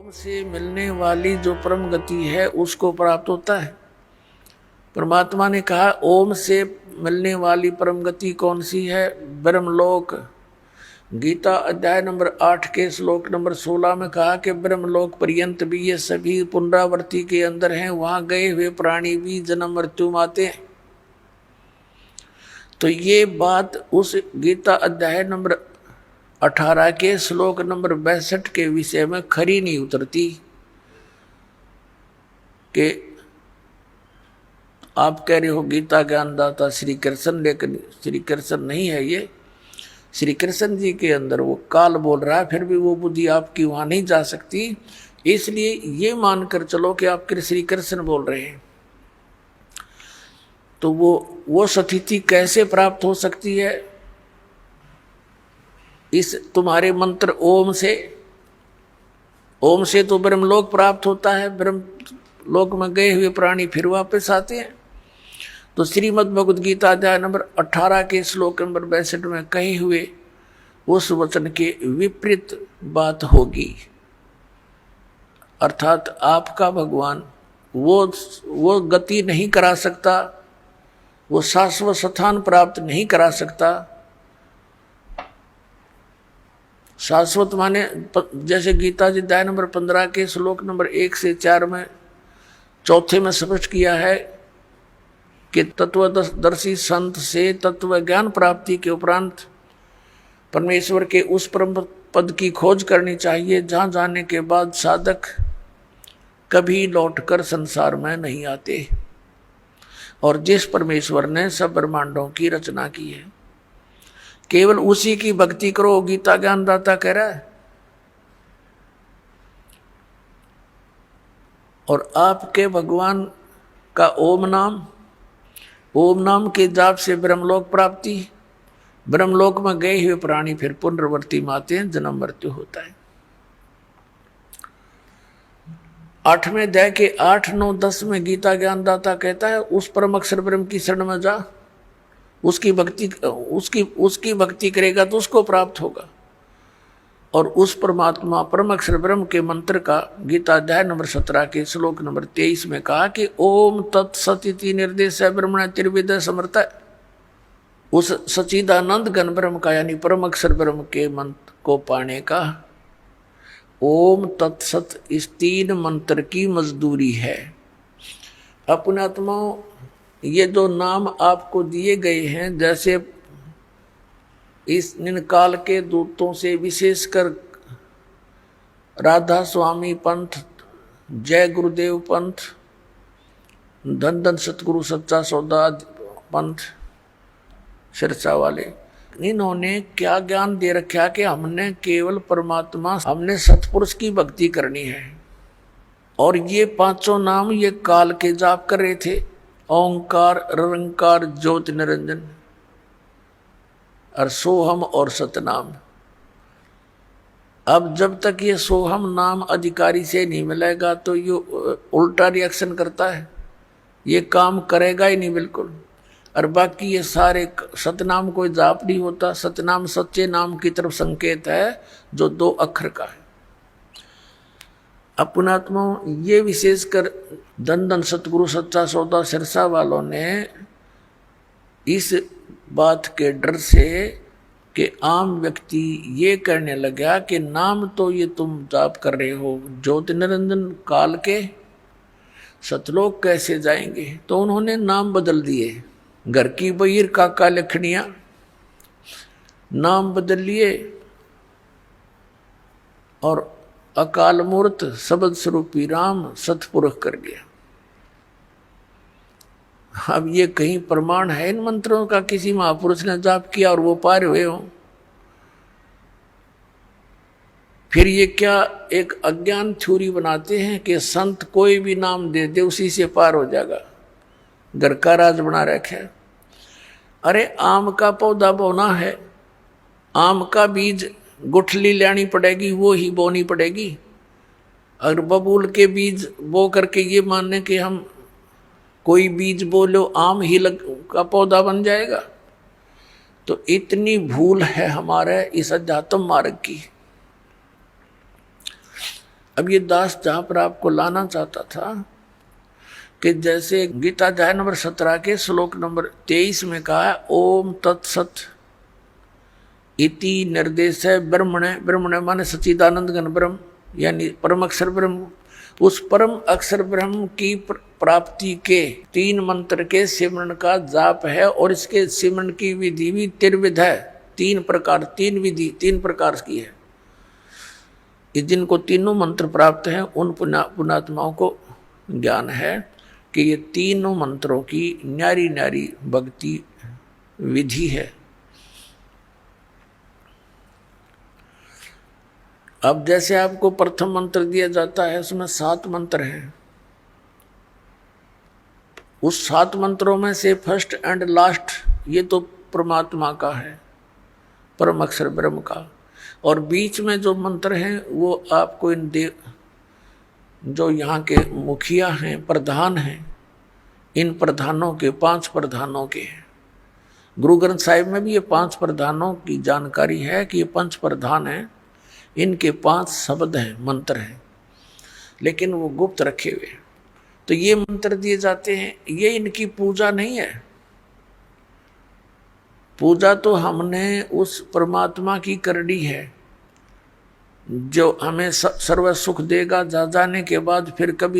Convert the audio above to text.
ओम से मिलने वाली जो परम गति है उसको प्राप्त होता है। परमात्मा ने कहा ओम से मिलने वाली परम गति कौन सी है? ब्रह्मलोक। गीता अध्याय नंबर 8 के श्लोक नंबर 16 में कहा कि ब्रह्मलोक पर्यंत भी ये सभी पुनरावृत्ति के अंदर हैं, वहां गए हुए प्राणी भी जन्म मृत्यु आते हैं। तो ये बात उस गीता अध्याय नंबर 18 के श्लोक नंबर 62 के विषय में खरी नहीं उतरती कि आप कह रहे हो गीता ज्ञानदाता श्री कृष्ण, लेकिन श्री कृष्ण नहीं है ये। श्री कृष्ण जी के अंदर वो काल बोल रहा है, फिर भी वो बुद्धि आपकी वहां नहीं जा सकती। इसलिए ये मानकर चलो कि आप श्री कृष्ण बोल रहे हैं। तो वो स्थिति कैसे प्राप्त हो सकती है? इस तुम्हारे मंत्र ओम से तो ब्रह्मलोक प्राप्त होता है। ब्रह्मलोक में गए हुए प्राणी फिर वापस आते हैं। तो श्रीमद् भगवद गीता अध्याय नंबर 18 के श्लोक नंबर 62 में कहे हुए उस वचन के विपरीत बात होगी। अर्थात आपका भगवान वो गति नहीं करा सकता, वो शाश्वत स्थान प्राप्त नहीं करा सकता। शाश्वत माने जैसे गीता जी अध्याय नंबर 15 के श्लोक नंबर 1 से 4 में चौथे में स्पष्ट किया है कि तत्वदर्शी संत से तत्व ज्ञान प्राप्ति के उपरांत परमेश्वर के उस परम पद की खोज करनी चाहिए जहां जाने के बाद साधक कभी लौटकर संसार में नहीं आते, और जिस परमेश्वर ने सब ब्रह्मांडों की रचना की है केवल उसी की भक्ति करो, गीता ज्ञानदाता कह रहा है। और आपके भगवान का ओम नाम के जाप से ब्रह्मलोक प्राप्ति, ब्रह्मलोक में गए हुए प्राणी फिर पुनर्वृत्ति में आते हैं, जन्म मृत्यु होता है। 8वें अध्याय के 8, 9, 10 में गीता ज्ञानदाता कहता है उस परम अक्षर ब्रह्म की शरण में जा, उसकी भक्ति करेगा तो उसको प्राप्त होगा। और उस परमात्मा परम अक्षर ब्रह्म के मंत्र का गीता अध्याय नंबर 17 के श्लोक नंबर 23 में कहा कि ओम तत्सदिति निर्देश ब्रह्मण त्रिविद समर्थ। उस सच्चिदानंद घन ब्रह्म का यानी परम अक्षर ब्रह्म के मंत्र को पाने का ओम तत्सत इस 3 मंत्र की मजदूरी है। अपने आत्माओं, ये जो नाम आपको दिए गए हैं, जैसे इस निकाल के दूतों से विशेषकर राधा स्वामी पंथ, जय गुरुदेव पंथ, धन धन सतगुरु सच्चा सौदा पंथ, सिरसा वाले, इन्होंने क्या ज्ञान दे रखा कि हमने केवल परमात्मा, हमने सतपुरुष की भक्ति करनी है। और ये 5 नाम ये काल के जाप कर रहे थे, ओंकार, निरंकार, ज्योति निरंजन और सोहम और सतनाम। अब जब तक ये सोहम नाम अधिकारी से नहीं मिलेगा तो ये उल्टा रिएक्शन करता है, ये काम करेगा ही नहीं बिल्कुल। और बाकी ये सारे सतनाम कोई जाप नहीं होता। सतनाम सच्चे नाम की तरफ संकेत है जो 2 अक्षर का है। अपनात्मा, ये विशेषकर धन धन सतगुरु सच्चा सौदा सिरसा वालों ने इस बात के डर से कि आम व्यक्ति ये करने लगा कि नाम तो ये तुम जाप कर रहे हो ज्योति निरंजन काल के, सतलोक कैसे जाएंगे? तो उन्होंने नाम बदल दिए। घर की बहिर काका लखनिया नाम बदल लिए और अकाल मूर्त शब्द स्वरूपी राम सतपुरुष कर गया। अब ये कहीं प्रमाण है इन मंत्रों का किसी महापुरुष ने जाप किया और वो पार हुए हो? फिर ये क्या एक अज्ञान थ्योरी बनाते हैं कि संत कोई भी नाम दे दे उसी से पार हो जाएगा, घर का राज बना रखा है। अरे आम का पौधा बोना है, आम का बीज गुठली लेनी पड़ेगी, वो ही बोनी पड़ेगी। अगर बबूल के बीज बो करके ये मानने कि हम कोई बीज बोलो आम ही का पौधा बन जाएगा, तो इतनी भूल है हमारे इस अध्यात्म मार्ग की। अब ये दास जहां पर आपको लाना चाहता था कि जैसे गीता अध्याय नंबर 17 के श्लोक नंबर 23 में कहा है, ओम तत्सत इति निर्देश है ब्रह्मणे, ब्रह्मणे माने सच्चिदानंद घन ब्रह्म यानी परम अक्षर ब्रह्म। उस परम अक्षर ब्रह्म की प्राप्ति के 3 मंत्र के सिमरन का जाप है, और इसके सिमरन की विधि भी त्रिविध है, 3 प्रकार, 3 विधि 3 प्रकार की है। जिनको तीनों मंत्र प्राप्त हैं उन पुण्यात्माओं को ज्ञान है कि ये तीनों मंत्रों की न्यारी न्यारी भक्ति विधि है। अब जैसे आपको प्रथम मंत्र दिया जाता है, उसमें 7 मंत्र हैं। उस 7 मंत्रों में से फर्स्ट एंड लास्ट ये तो परमात्मा का है, परम अक्षर ब्रह्म का, और बीच में जो मंत्र हैं वो आपको इन जो यहाँ के मुखिया हैं, प्रधान हैं, इन प्रधानों के 5 प्रधानों के हैं। गुरु ग्रंथ साहिब में भी ये 5 प्रधानों की जानकारी है कि ये 5 प्रधान हैं, इनके 5 शब्द हैं, मंत्र हैं, लेकिन वो गुप्त रखे हुए। तो ये मंत्र दिए जाते हैं, ये इनकी पूजा नहीं है। पूजा तो हमने उस परमात्मा की करनी है जो हमें सर्व सुख देगा, जा जाने के बाद फिर कभी